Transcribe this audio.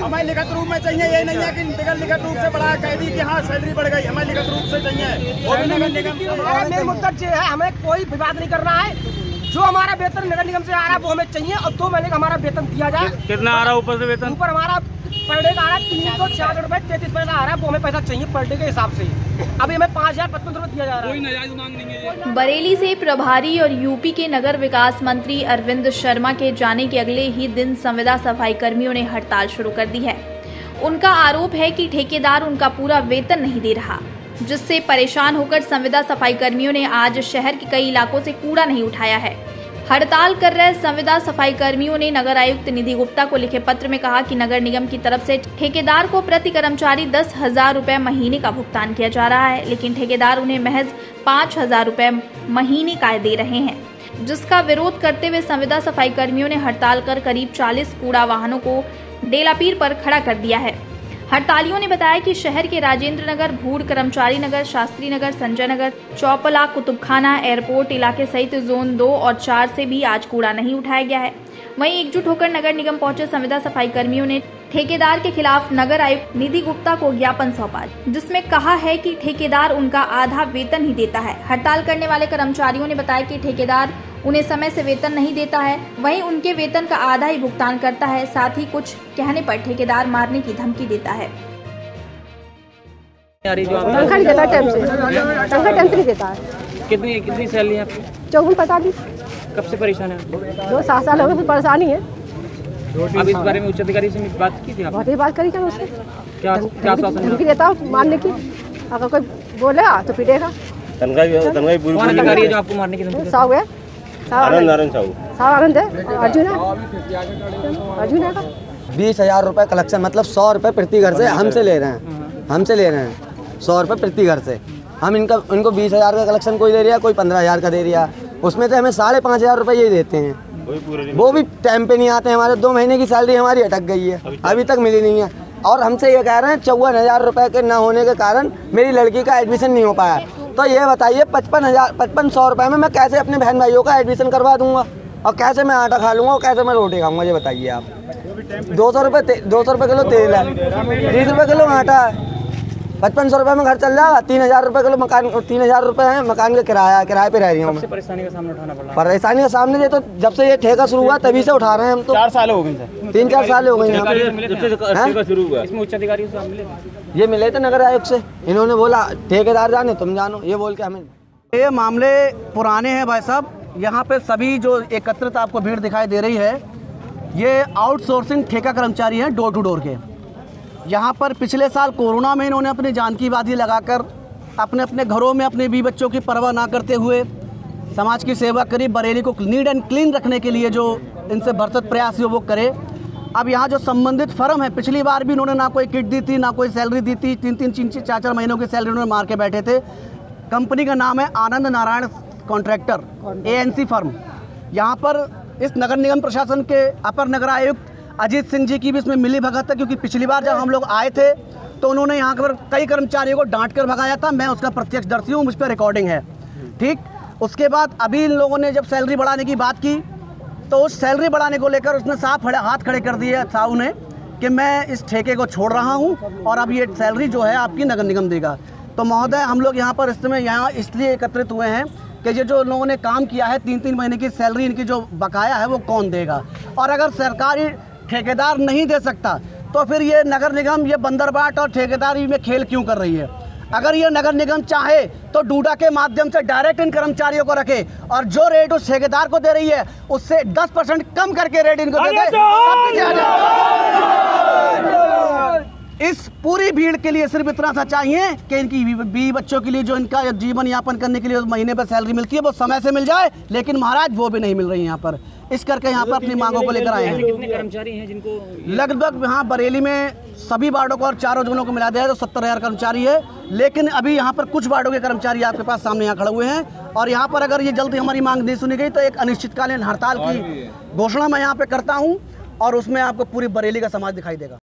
हमें लिखित रूप में चाहिए, ये नहीं है कि लिखित रूप से बढ़ा कह दी कि हाँ सैलरी बढ़ गई, हमें लिखित रूप से चाहिए। नगर निगम मुद्दा ये है, हमें कोई विवाद नहीं करना है। जो हमारा वेतन नगर निगम से आ रहा है वो हमें चाहिए और 2 महीने का हमारा वेतन दिया जाए। कितना आ रहा है ऊपर से वेतन? ऊपर हमारा पर डे का आ रहा है 366 रुपए 33 पैसा आ रहा है, वो हमें पैसा चाहिए पर डे के हिसाब से। अभी हमें 5055 रुपए दिया जा रहा है। कोई नाजायज मांग नहीं है। बरेली से प्रभारी और यूपी के नगर विकास मंत्री अरविंद शर्मा के जाने के अगले ही दिन संविदा सफाई कर्मियों ने हड़ताल शुरू कर दी है। उनका आरोप है कि ठेकेदार उनका पूरा वेतन नहीं दे रहा, जिससे परेशान होकर संविदा सफाई कर्मियों ने आज शहर के कई इलाकों से कूड़ा नहीं उठाया है। हड़ताल कर रहे संविदा सफाई कर्मियों ने नगर आयुक्त निधि गुप्ता को लिखे पत्र में कहा कि नगर निगम की तरफ से ठेकेदार को प्रति कर्मचारी 10,000 रुपए महीने का भुगतान किया जा रहा है, लेकिन ठेकेदार उन्हें महज 5,000 रुपए महीने का दे रहे हैं, जिसका विरोध करते हुए संविदा सफाई कर्मियों ने हड़ताल कर करीब 40 कूड़ा वाहनों को डेलापीर पर खड़ा कर दिया है। हड़तालियों ने बताया कि शहर के राजेंद्र नगर, भूड़, कर्मचारी नगर, शास्त्री नगर, संजय नगर, चौपला, कुतुबखाना, एयरपोर्ट इलाके सहित जोन 2 और 4 से भी आज कूड़ा नहीं उठाया गया है। वहीं एकजुट होकर नगर निगम पहुंचे संविदा सफाई कर्मियों ने ठेकेदार के खिलाफ नगर आयुक्त निधि गुप्ता को ज्ञापन सौंपा, जिसमें कहा है कि ठेकेदार उनका आधा वेतन ही देता है। हड़ताल करने वाले कर्मचारियों ने बताया कि ठेकेदार उन्हें समय से वेतन नहीं देता है, वहीं उनके वेतन का आधा ही भुगतान करता है। साथ ही कुछ कहने पर ठेकेदार मारने की धमकी देता है। तनख्वाह नहीं देता टाइम से, तनख्वाह टाइम से नहीं देता है। कितनी सैलरी है आपकी? 54-45। कब से परेशान है? 2-7 साल हो गए, परेशानी है। अब इस बारे में उच्च अधिकारी से बात की थी आपने? बहुत ही बात करी क्या उससे, क्या धमकी देता हूँ मारने की, अगर कोई बोलेगा तो पीटेगा। तनख्वाह कौन अधिकारी है जो आपको मारने की धमकी? साहू है, आनंद है, अर्जुन है। 20,000 रुपये कलेक्शन, मतलब 100 रुपये प्रति घर से हमसे ले रहे हैं, 100 रुपये प्रति घर से। हम इनको 20,000 का कलेक्शन कोई दे रहा है, कोई 15,000 का दे रहा है, उसमें से हमें 5,500 रुपये ये देते हैं। वो भी टाइम पे नहीं आते हैं। हमारे 2 महीने की सैलरी हमारी अटक गई है, अभी तक मिली नहीं है। और हमसे ये कह रहे हैं 54,000 रुपये के न होने के कारण मेरी लड़की का एडमिशन नहीं हो पाया। तो ये बताइए 55,000 रुपये में मैं कैसे अपने बहन भाइयों का एडमिशन करवा दूंगा, और कैसे मैं आटा खा लूँगा और कैसे मैं रोटी खाऊंगा, ये बताइए आप। 200 रुपये किलो तेल है, 30 रुपये किलो आटा है, 5500 रुपये में घर चल जाएगा। 3,000 रुपये किलो मकान, 3,000 रुपये है मकान का किराया, किराए पे रह रही हूँ। परेशानी का सामना उठाना पड़ा? परेशानी का सामने तो जब से ये ठेका शुरू हुआ तभी से उठा रहे हैं हम तो। 4 साल हो गए सर। 3-4 साल हो गए हैं। इसमें उच्च अधिकारी से मिले? ये मिले थे नगर आयुक्त से, इन्होंने बोला ठेकेदार जाने तुम जानो, ये बोल के हमें। ये मामले पुराने हैं भाई साहब। यहाँ पे सभी जो एकत्रित आपको भीड़ दिखाई दे रही है, ये आउटसोर्सिंग ठेका कर्मचारी हैं, डोर टू डोर के। यहाँ पर पिछले साल कोरोना में इन्होंने अपनी जान की बाजी लगाकर अपने अपने घरों में अपने भी बच्चों की परवाह ना करते हुए समाज की सेवा करी। बरेली को नीट एंड क्लीन रखने के लिए जो इनसे भरसक प्रयास हुए वो करे। अब यहाँ जो संबंधित फर्म है, पिछली बार भी इन्होंने ना कोई किट दी थी, ना कोई सैलरी दी थी। 3-3, 4-4 महीनों की सैलरी उन्होंने मार के बैठे थे। कंपनी का नाम है आनंद नारायण कॉन्ट्रैक्टर, ANC फर्म। यहाँ पर इस नगर निगम प्रशासन के अपर नगर आयुक्त अजीत सिंह जी की भी इसमें मिली भगत है, क्योंकि पिछली बार जब हम लोग आए थे तो उन्होंने यहाँ पर कई कर्मचारियों को डांट कर भगाया था। मैं उसका प्रत्यक्षदर्शी हूँ, मुझ पर रिकॉर्डिंग है। ठीक, उसके बाद अभी इन लोगों ने जब सैलरी बढ़ाने की बात की तो उस सैलरी बढ़ाने को लेकर उसने साफ हाथ खड़े कर दिए साहू ने कि मैं इस ठेके को छोड़ रहा हूँ और अब ये सैलरी जो है आपकी नगर निगम देगा। तो महोदय, हम लोग यहाँ पर इस समय यहाँ इसलिए एकत्रित हुए हैं कि ये जो लोगों ने काम किया है, 3-3 महीने की सैलरी इनकी जो बकाया है वो कौन देगा। और अगर सरकारी ठेकेदार नहीं दे सकता तो फिर ये नगर निगम ये बंदरबाट और ठेकेदारी में खेल क्यों कर रही है। अगर ये नगर निगम चाहे तो डूडा के माध्यम से डायरेक्ट इन कर्मचारियों को रखे और जो रेट उस ठेकेदार को दे रही है उससे 10% कम करके रेट इनको दे दे। इस पूरी भीड़ के लिए सिर्फ इतना सा चाहिए कि इनकी बीवी बच्चों के लिए जो इनका जीवन यापन करने के लिए महीने पर सैलरी मिलती है वो समय से मिल जाए, लेकिन महाराज वो भी नहीं मिल रही यहाँ पर। इस करके यहाँ पर अपनी मांगों को लेकर आए हैं। कितने कर्मचारी हैं जिनको लगभग यहाँ बरेली में सभी वार्डों को और चारों जोनों को मिला दिया है तो 70,000 कर्मचारी है। लेकिन अभी यहाँ पर कुछ वार्डों के कर्मचारी आपके पास सामने यहाँ खड़े हुए हैं और यहाँ पर अगर ये जल्दी हमारी मांग नहीं सुनी गई तो एक अनिश्चितकालीन हड़ताल की घोषणा मैं यहाँ पे करता हूँ और उसमें आपको पूरी बरेली का समाज दिखाई देगा।